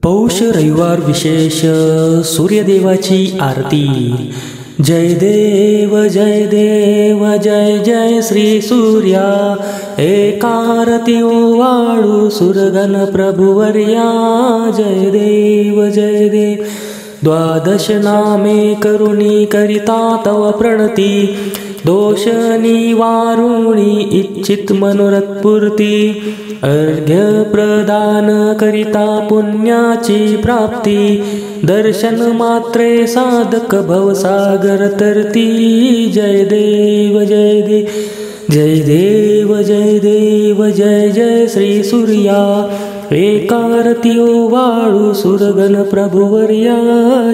पौष रविवार विशेष सूर्यदेवाची आरती। जय देव जय देव जय जय श्री सूर्या, एकारती ओवाळू सुरगण प्रभुवर्या। जय देव जय देव। द्वादश नामे करुणी करिता तव प्रणती, दोष निवारुणी इच्छित मनोरथपूर्ती। अर्घ्य प्रदान करिता पुण्याची प्राप्ती, दर्शन मात्रे साधक भवसागर तरती। जय देव जय देव जय देव जय देव जय जय श्री सूर्या, एकारती ओवाळू सुरगण प्रभुवर्या।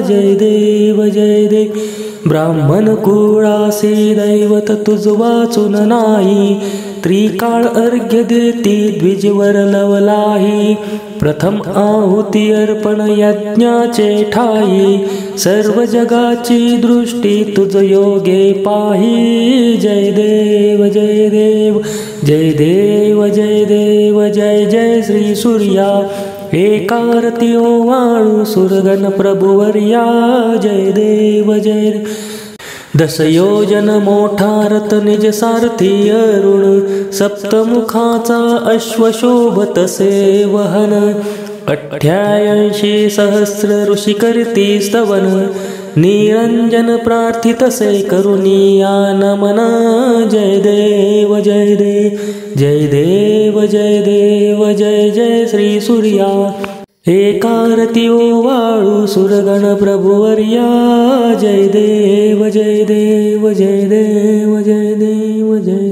जय देव जय देव। ब्राह्मण कुळासी दैवत तुझ वाचून नाही, त्रिकाळ अर्घ्य देती द्विजवर लवलाही। प्रथम आहुती अर्पण यज्ञाचे ठाई, सर्व जगाची दृष्टी तुझ योगे पाही। जय देव जय देव जय देव जय देव जय जय श्री सूर्या, एकारती ओवाळू सुरगण प्रभुवर्या। जय देव जय देव। दस योजन मोठा रथ निज सारथी अरुण, सप्तमुखाचा अश्व शोभतसे वहन। 88 सहस्र ऋषी करती स्तवन, निरंजन प्रार्थितसे करुणिया नमन। जय देव जय देव जय देव जय देव जय जय श्री सूर्या, एकारती ओवाळू सुरगण प्रभुवर्या। जय देव जय देव जय देव जय देव जय